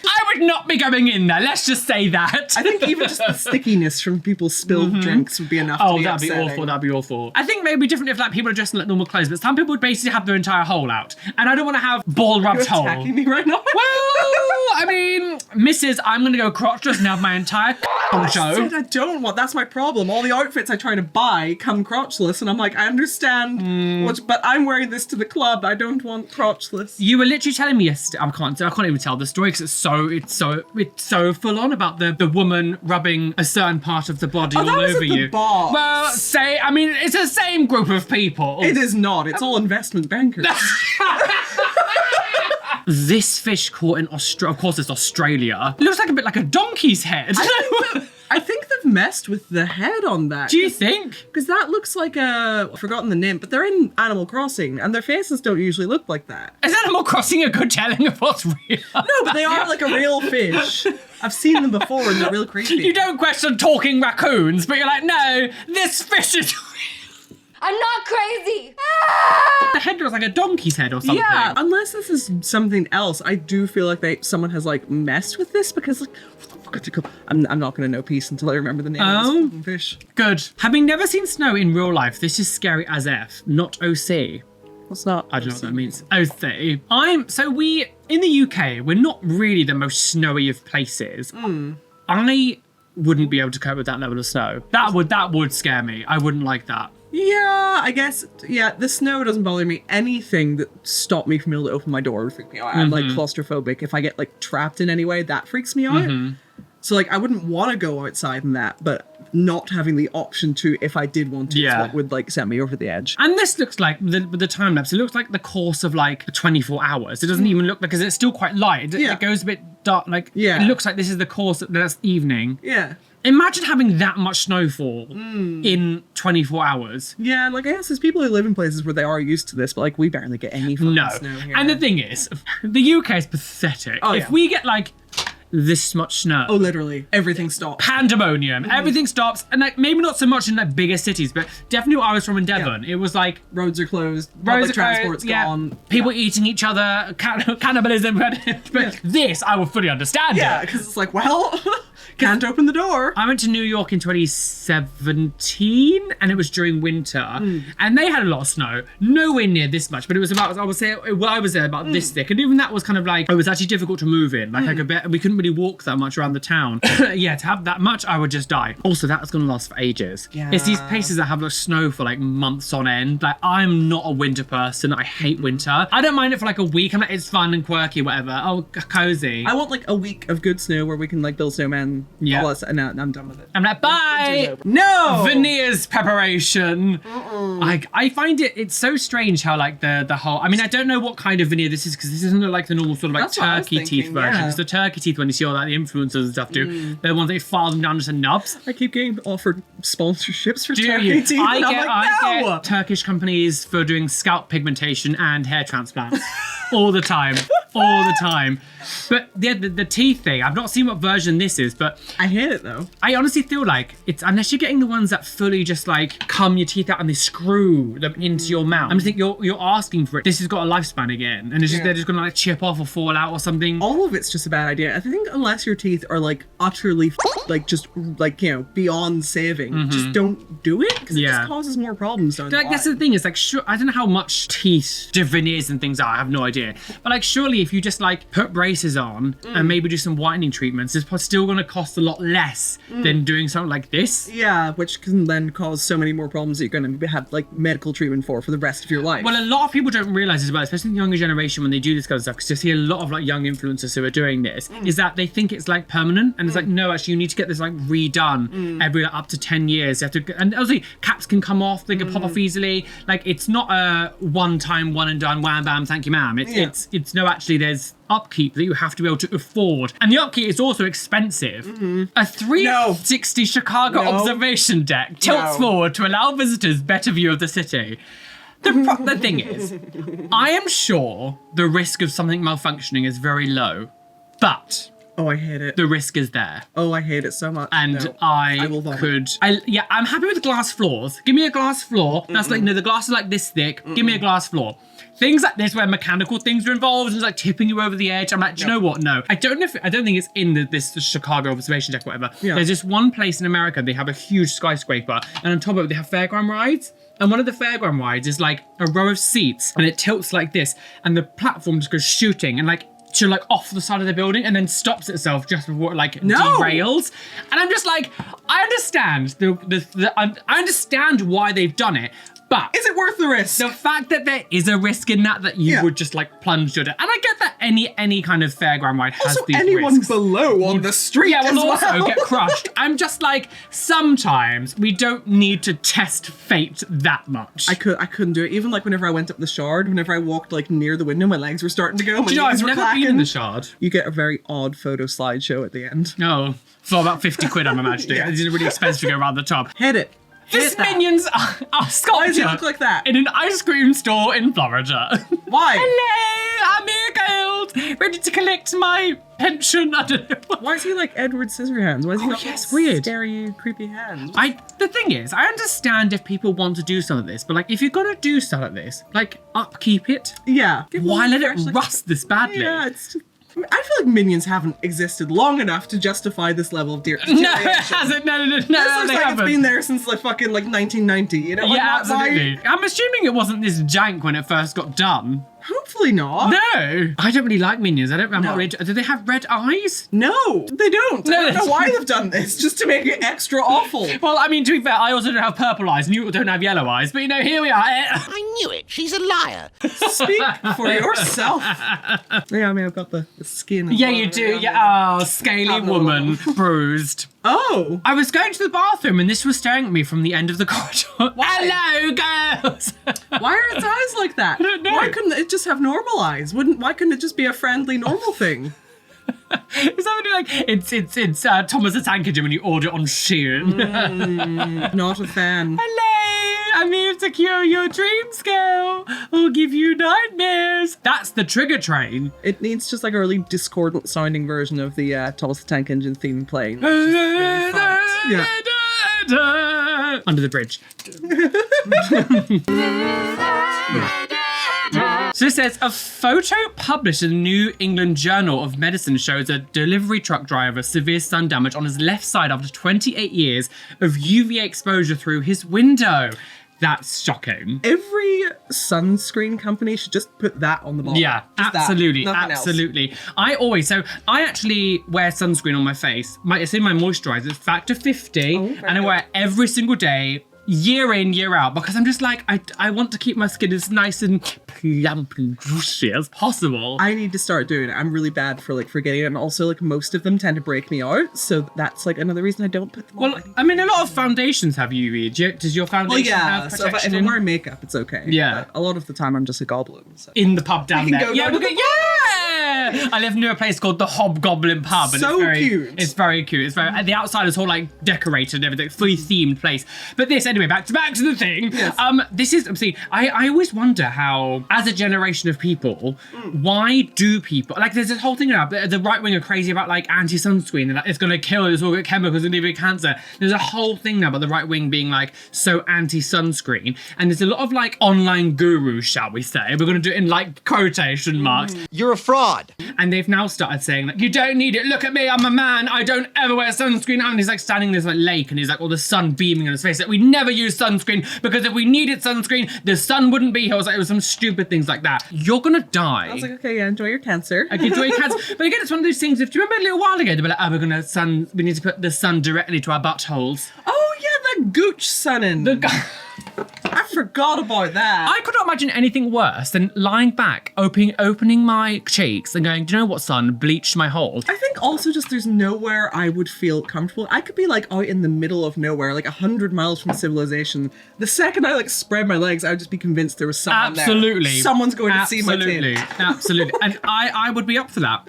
I would not be going in there. Let's just say that. I think even just the stickiness from people's spilled drinks would be enough to Oh, be that'd be upsetting. awful. That'd be awful. I think maybe different if like people are dressed in like normal clothes, but some people would basically have their entire hole out, and I don't want to have ball You're rubbed hole. attacking me right now? Well, I mean, Mrs. I'm gonna go crotchless and have my entire on show. Said I don't want. That's my problem. All the outfits I try to buy come crotchless, and I'm like, I understand, but I'm wearing this to the club. I don't want crotchless. You were literally telling me yesterday. I can't even tell the story because it's so full on about the woman rubbing a certain part of the body all that was over at the you. bar. Well, it's the same group of people. It is not. It's all investment bankers. This fish caught in Australia, of course it's Australia. It looks like a bit like a donkey's head. I think they've messed with the head on that. Do you think? Because that looks like I've forgotten the name, but they're in Animal Crossing, and their faces don't usually look like that. Is Animal Crossing a good telling of what's real? No, but they are like a real fish. I've seen them before, and they're real creepy. You don't question talking raccoons, but you're like, no, this fish is real. I'm not crazy. The head looks like a donkey's head or something. Yeah, unless this is something else, I do feel like someone has like messed with this because like, what the fuck is it called? I'm not gonna know peace until I remember the name of this fucking fish. Good. Having never seen snow in real life, this is scary as F, not OC. What's not? I don't know what that means. OC. So we, in the UK, we're not really the most snowy of places. I wouldn't be able to cope with that level of snow. That would scare me. I wouldn't like that. Yeah, I guess. Yeah, the snow doesn't bother me. Anything that stopped me from being able to open my door would freak me out. I'm like claustrophobic. If I get like trapped in any way, that freaks me out. So like, I wouldn't want to go outside in that, but not having the option to, if I did want to, is what would like set me over the edge. And this looks like, with the time lapse, it looks like the course of like 24 hours. It doesn't even look, because it's still quite light. It goes a bit dark, like, it looks like this is the course, that's evening. Yeah. Imagine having that much snowfall in 24 hours. Yeah, like I guess there's people who live in places where they are used to this, but like we barely get any fucking snow here. And the thing is, the UK is pathetic. Oh, if we get like this much snow. Oh, literally. Everything stops. Pandemonium. Everything stops. And like maybe not so much in like bigger cities, but definitely where I was from in Devon. It was like roads are closed, public public transport's gone. People eating each other, cannibalism. But this I will fully understand. Yeah, because it's like, well, Can't open the door. I went to New York in 2017 and it was during winter and they had a lot of snow. Nowhere near this much, but it was about, I would say, well, I was there about this thick. And even that was kind of like, it was actually difficult to move in. Like I could bet we couldn't really walk that much around the town. Yeah, to have that much, I would just die. Also, that was going to last for ages. Yeah. It's these places that have like snow for like months on end. Like I'm not a winter person. I hate winter. I don't mind it for like a week. I'm like, it's fun and quirky, whatever. Oh, cozy. I want like a week of good snow where we can like build snowmen. Yeah. All that, and now I'm done with it. I'm like, bye. No. Veneers preparation. I find it's so strange how like the whole, I mean, I don't know what kind of veneer this is because this isn't like the normal sort of like That's what I was turkey teeth thinking, version. yeah. Because the turkey teeth, when you see all like the influencers and stuff do, they're the ones they file them down into nubs. I keep getting offered sponsorships for Do turkey you? teeth. I and I'm get, like, I no. get Turkish companies for doing scalp pigmentation and hair transplants all the time, all the time. But yeah, the teeth thing, I've not seen what version this is, but I hate it though. I honestly feel like it's, unless you're getting the ones that fully just like cum your teeth out and they screw them into your mouth. I'm just thinking you're asking for it. This has got a lifespan again, and it's just they're just gonna like chip off or fall out or something. All of it's just a bad idea. I think unless your teeth are like utterly like just like, you know, beyond saving, just don't do it because it just causes more problems. Like that's the thing, is like, sure, I don't know how much teeth veneers and things are, I have no idea, but like surely if you just like put braces on and maybe do some whitening treatments, it's still going to cost a lot less than doing something like this. Yeah, which can then cause so many more problems that you're going to have like medical treatment for the rest of your life. Well, a lot of people don't realize as well, especially the younger generation when they do this kind of stuff, because you see a lot of like young influencers who are doing this, is that they think it's like permanent, and it's like, no, actually you need to get this like redone every like, up to 10 years. You have to, and obviously caps can come off, they can pop off easily. Like it's not a one time, one and done, wham bam, thank you ma'am. It's no, actually there's upkeep that you have to be able to afford, and the upkeep is also expensive. A 360 Chicago observation deck tilts forward to allow visitors better view of the city. The thing is, I am sure the risk of something malfunctioning is very low, but oh, I hate it. the risk is there. Oh, I hate it so much. And No. I will vomit. could, I'm happy with glass floors. Give me a glass floor. That's like, no, the glass is like this thick. Give me a glass floor. Things like this where mechanical things are involved and it's like tipping you over the edge. I'm like, do you know what? No. I don't think it's in this Chicago observation deck or whatever. Yeah. There's this one place in America, they have a huge skyscraper, and on top of it, they have fairground rides. And one of the fairground rides is like a row of seats, and it tilts like this, and the platform just goes shooting and like to like off the side of the building and then stops itself just before it like derails. And I'm just like, I understand I understand why they've done it, but is it worth the risk? the fact that there is a risk in that you would just like plunge your death. And I get that any kind of fairground ride has Also, these anyone risks. below on the street will also well. get crushed. I'm just like, sometimes we don't need to test fate that much. I couldn't do it. Even like whenever I went up the Shard, whenever I walked like near the window, my legs were starting to go. My Do you know, knees I've were never clacking. been in the Shard. You get a very odd photo slideshow at the end. No, for about 50 quid, I'm imagining. Yeah. It's really expensive to go around the top. Hit it. This Hit that. Minions are sculpture. Why does it look like that? In an ice cream store in Florida. Why? Hello, I'm here, Gold. Ready to collect my pension. I don't know. Why is he like Edward Scissorhands? Why is he got yes, like weird. scary, creepy hands? The thing is, I understand if people want to do some of this, but like, if you're gonna do some of this, like, upkeep it. Yeah. Why let it rust this badly? Yeah, it's. I feel like Minions haven't existed long enough to justify this level of No, it deterioration. hasn't. No, This they looks like haven't. it's been there since like fucking like 1990. You know? Like, Yeah, why- absolutely. I'm assuming it wasn't this jank when it first got done. Hopefully not. No, I don't really like Minions. I'm not really. Do they have red eyes? No, they don't. No, I don't they know why they've done this, just to make it extra awful. Well, I mean, to be fair, I also don't have purple eyes, and you don't have yellow eyes. But you know, here we are. I knew it. She's a liar. Speak for yourself. Yeah, I mean, I've got the skin. Yeah, you do. Yeah, oh, scaly woman, bruised. Oh. I was going to the bathroom, and this was staring at me from the end of the corridor. Hello, girls. Why are its eyes like that? I don't know. Why couldn't it just have normal eyes? Why couldn't it just be a friendly, normal thing? Is that what like it's Thomas the Tank Engine when you order it on Shein? Not a fan. Hello, I'm here to cure your dreams, girl, or give you nightmares. That's the trigger train. It needs just like a really discordant sounding version of the Thomas the Tank Engine theme playing. Yeah. Under the bridge. So this says, a photo published in the New England Journal of Medicine shows a delivery truck driver severe sun damage on his left side after 28 years of UVA exposure through his window. That's shocking. Every sunscreen company should just put that on the bottle. Yeah, Just that, absolutely, nothing else. absolutely. I actually wear sunscreen on my face. It's in my moisturizer, it's factor 50, and I wear it every single day, year in, year out, because I'm just like, I want to keep my skin as nice and plump and juicy as possible. I need to start doing it. I'm really bad for like forgetting it, and also like most of them tend to break me out, so that's like another reason I don't put them on. Well, I mean, a lot of foundations have UV. Does your foundation have so if protection? I'm wearing makeup, it's okay. Yeah. But a lot of the time, I'm just a goblin. So. In the pub down there. Yeah, I live near a place called the Hobgoblin Pub, and So it's very cute. It's very cute. It's very the outside is all like decorated and everything, fully themed place. But this anyway, back to the thing. Yes. This is obscene. I always wonder how, as a generation of people, why do people like? There's this whole thing now. The right wing are crazy about like anti-sunscreen and like, it's going to kill us, all get chemicals and leave you cancer. There's a whole thing now about the right wing being like so anti-sunscreen, and there's a lot of like online gurus, shall we say? We're going to do it in like quotation marks. You're a fraud. And they've now started saying like, you don't need it. Look at me, I'm a man. I don't ever wear sunscreen. And he's like standing in this like lake, and he's like all the sun beaming on his face. Like, we never use sunscreen because if we needed sunscreen, the sun wouldn't be here. It was some stupid things like that. You're gonna die. I was like, okay, yeah, enjoy your cancer. I can enjoy your cancer. But again, it's one of those things. Do you remember a little while ago? They were like, oh, we need to put the sun directly to our buttholes. Oh yeah, the gooch sunning. I forgot about that. I could not imagine anything worse than lying back, opening my cheeks and going, do you know what, son? Bleached my hole. I think also just there's nowhere I would feel comfortable. I could be like out in the middle of nowhere, like 100 miles from civilization. The second I like spread my legs, I would just be convinced there was someone Absolutely. there. Someone's going to see my tits. Absolutely. And I would be up for that.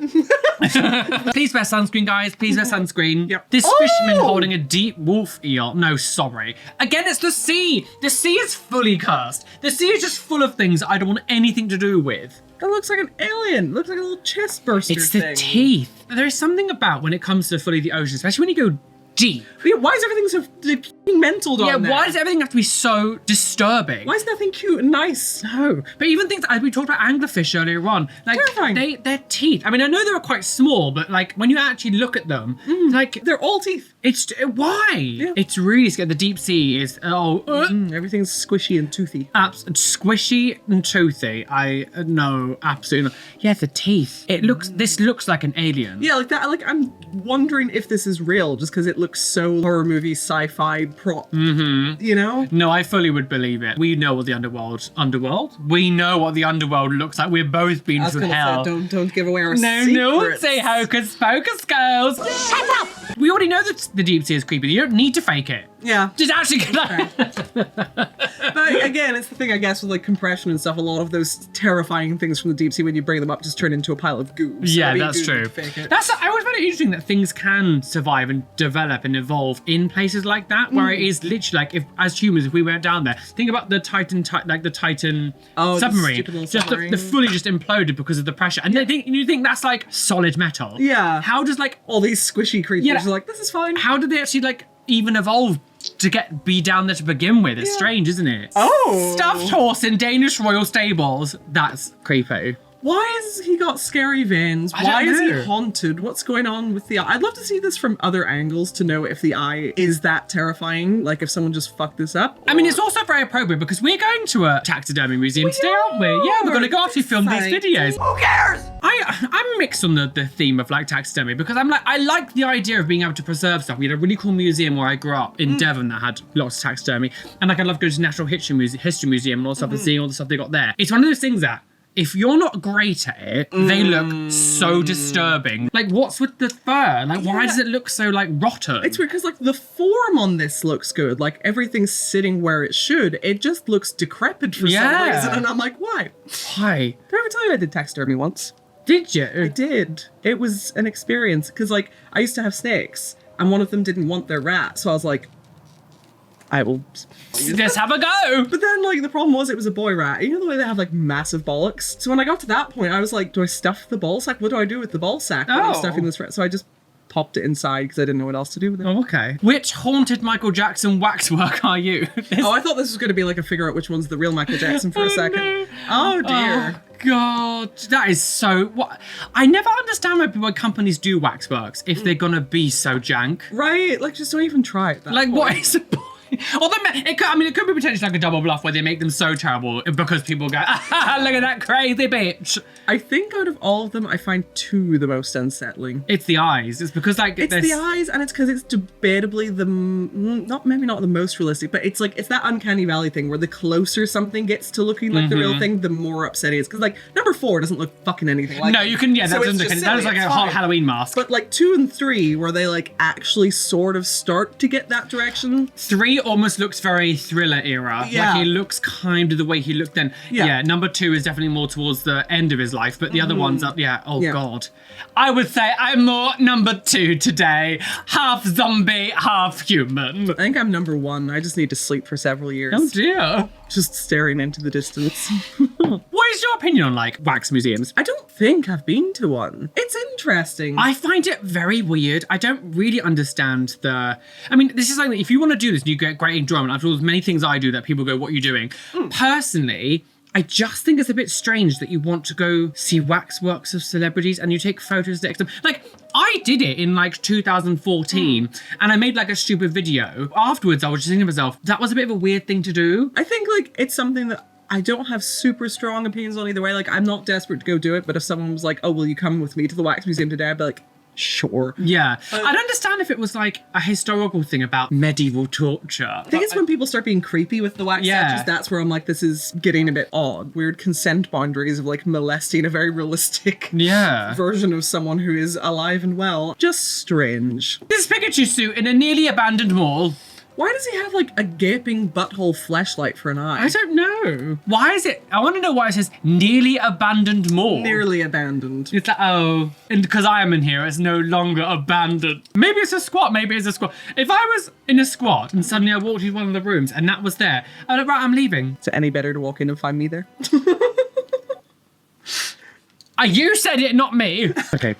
Please wear sunscreen, guys. Please wear sunscreen. Yep. This fisherman holding a deep wolf eel. No, sorry. Again, it's the sea. The sea is fully cursed. The sea is just full of things I don't want anything to do with. That looks like an alien. It looks like a little chest burster It's the thing. teeth. There is something about when it comes to fully the ocean, especially when you go deep. Yeah, why is everything so mental down there? Why does everything have to be so disturbing? Why is nothing cute and nice? No, but even things we talked about anglerfish earlier on, like Terrifying. their teeth. I mean, I know they were quite small, but like when you actually look at them, like They're all teeth. it's why? Yeah. It's really scary. The deep sea is Everything's squishy and toothy. squishy and toothy. I no, absolutely not. Yeah, the teeth. This looks like an alien. Yeah, like that. Like I'm wondering if this is real, just because it looks so horror movie, sci-fi prop. Mm-hmm. You know? No, I fully would believe it. We know what the underworld. We know what the underworld looks like. We've both been I was to gonna hell. say, don't give away our No, secrets. say hocus pocus, girls. Shut up! We already know that the deep sea is creepy. You don't need to fake it. Yeah. Just actually But again, it's the thing, I guess, with like compression and stuff, a lot of those terrifying things from the deep sea, when you bring them up, just turn into a pile of goo. So Yeah, maybe that's goo true. would fake it. I always find it interesting that things can survive and develop and evolve in places like that, where it is literally like, if as humans, if we went down there, think about the Titan Oh, the submarine, stupid little just submarine. the fully just imploded because of the pressure, and you think that's like solid metal. Yeah. How does like All these squishy creatures Yeah. are like, this is fine. how did they actually like even evolve to be down there to begin with? It's strange, isn't it? Oh. Stuffed horse in Danish royal stables. That's creepy. Why has he got scary veins? I Why don't is he know. haunted? What's going on with the eye? I'd love to see this from other angles to know if the eye is that terrifying. Like if someone just fucked this up. I mean, it's also very appropriate because we're going to a taxidermy museum today, aren't we? Yeah, we're going to go actually film these Exciting. videos. Who cares? I'm mixed on the theme of like taxidermy because I like the idea of being able to preserve stuff. We had a really cool museum where I grew up in Devon that had lots of taxidermy, and like I love going to Natural History Museum and all that stuff and seeing all the stuff they got there. It's one of those things that, if you're not great at it, they look so disturbing. Like, what's with the fur? Like, why does it look so, like, rotten? It's weird because like the form on this looks good. Like everything's sitting where it should. It just looks decrepit for some reason. And I'm like, why? Why? Did I ever tell you I did taxidermy once? Did you? I did. It was an experience because like I used to have snakes and one of them didn't want their rat. So I was like, I will. Let's have a go. But then, like, the problem was it was a boy rat. You know the way they have, like, massive bollocks? So when I got to that point, I was like, do I stuff the ball sack? What do I do with the ball sack when I'm Oh. stuffing this rat? So I just popped it inside because I didn't know what else to do with it. Oh, okay. Which haunted Michael Jackson waxwork are you? Oh, I thought this was going to be like a figure out which one's the real Michael Jackson for a second. no. Oh, dear. God, that is so. What? I never understand why companies do waxworks if they're gonna be so jank. Right? Like, just don't even try it. Like, what is the point? Although it could be potentially like a double bluff where they make them so terrible because people go, ah, look at that crazy bitch. I think out of all of them, I find two the most unsettling. It's the eyes. It's because like it's the eyes, and it's because it's debatably maybe not the most realistic, but it's like it's that uncanny valley thing where the closer something gets to looking like the real thing, the more upsetting it is. Because like number 4 doesn't look fucking anything like. No, you can so that is like a hot Halloween mask. But like 2 and 3, where they like actually sort of start to get that direction. 3 almost looks very Thriller era. Yeah. Like he looks kind of the way he looked then. Yeah. Number 2 is definitely more towards the end of his life, but the other one's up. Yeah. Oh God. I would say I'm more number 2 today. Half zombie, half human. I think I'm number 1. I just need to sleep for several years. Oh dear. Just staring into the distance. What is your opinion on like wax museums? I don't think I've been to one. It's interesting. I find it very weird. I don't really understand I mean, this is something that if you want to do this and you get great enjoyment, after all, there's many things I do that people go, what are you doing? Personally, I just think it's a bit strange that you want to go see waxworks of celebrities and you take photos next to them. Like, I did it in like 2014 and I made like a stupid video. Afterwards, I was just thinking to myself, that was a bit of a weird thing to do. I think like it's something that I don't have super strong opinions on either way. Like, I'm not desperate to go do it, but if someone was like, oh, will you come with me to the wax museum today? I'd be like, sure. Yeah. I'd understand if it was like a historical thing about medieval torture. I think it's when people start being creepy with the wax statues, that's where I'm like, this is getting a bit odd. Weird consent boundaries of like molesting a very realistic version of someone who is alive and well. Just strange. This Pikachu suit in a nearly abandoned mall. Why does he have like a gaping butthole fleshlight for an eye? I don't know. Why is it? I want to know why it says nearly abandoned mall. Nearly abandoned. It's like, oh, and because I am in here, it's no longer abandoned. Maybe it's a squat. Maybe it's a squat. If I was in a squat and suddenly I walked into one of the rooms and that was there, I'd like, right, I'm leaving. Is it any better to walk in and find me there? You said it, not me. Okay,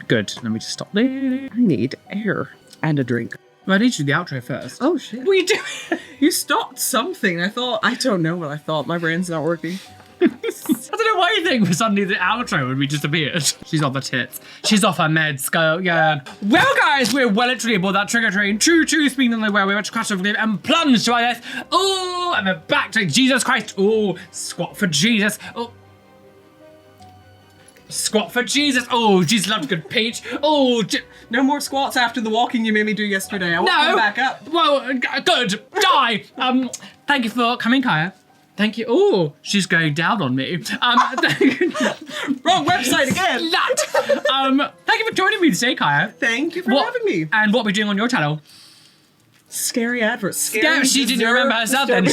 good. Let me just stop there. I need air and a drink. Well, I need to do the outro first. Oh, shit. What are you doing? You stopped something. I don't know what I thought. My brain's not working. I don't know why you think suddenly the outro would be just appeared. She's off her tits. She's off her meds. Go, yeah. Well, guys, we're well literally aboard that trigger train. Choo-choo, speeding on the way. We're about to crash off the cliff and plunge to our death. Oh, and we're back to Jesus Christ. Oh, squat for Jesus. Oh. Squat for Jesus. Oh, Jesus loved a good peach. Oh, no more squats after the walking you made me do yesterday. I won't come back up. Well, good. Die. Thank you for coming, Kaya. Thank you. Oh, she's going down on me. Wrong website again. Thank you for joining me today, Kaya. Thank you for having me. And what we're doing on your channel? Scary adverts. She didn't remember herself then.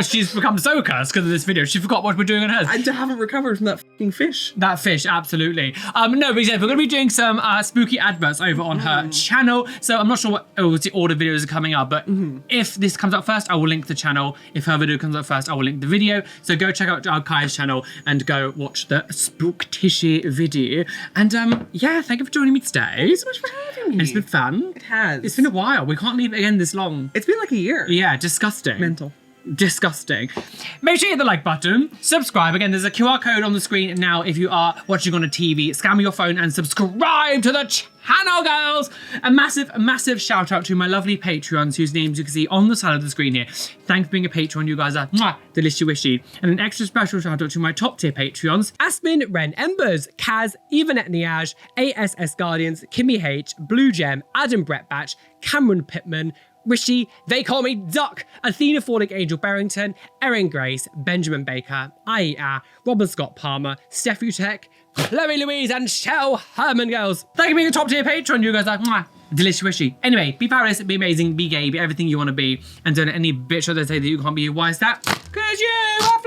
She's become so cursed because of this video. She forgot what we're doing on hers. I haven't recovered from that fucking fish. That fish, absolutely. No, but yeah, we're going to be doing some spooky adverts over on her channel. So I'm not sure what order videos are coming up, but if this comes up first, I will link the channel. If her video comes up first, I will link the video. So go check out Kaya's channel and go watch the Spooktishy video. And yeah, thank you for joining me today. Thank you so much for having me. It's been fun. It has. It's been a while. We can't leave it again this long. It's been like a year. Yeah, disgusting. Mental. Disgusting. Make sure you hit the like button, subscribe. Again, there's a QR code on the screen now if you are watching on a TV. Scan your phone and subscribe to the channel, girls. A massive shout out to my lovely Patreons whose names you can see on the side of the screen here. Thanks for being a Patreon. You guys are delicious wishy. And an extra special shout out to my top tier Patreons. Aspen, Ren Embers, Kaz, Evanet Niage, ASS Guardians, Kimmy H, Blue Gem, Adam Brettbatch, Cameron Pittman, Rishi, They Call Me Duck, Athena Fordic Angel Barrington, Erin Grace, Benjamin Baker, IER, Robin Scott Palmer, Steph Utek, Chloe Louise, and Shell Herman, girls. Thank you for being a top tier patron. You guys are delicious wishy. Anyway, be fabulous, be amazing, be gay, be everything you want to be, and don't let any bitch or they say that you can't be. Why is that? Because you are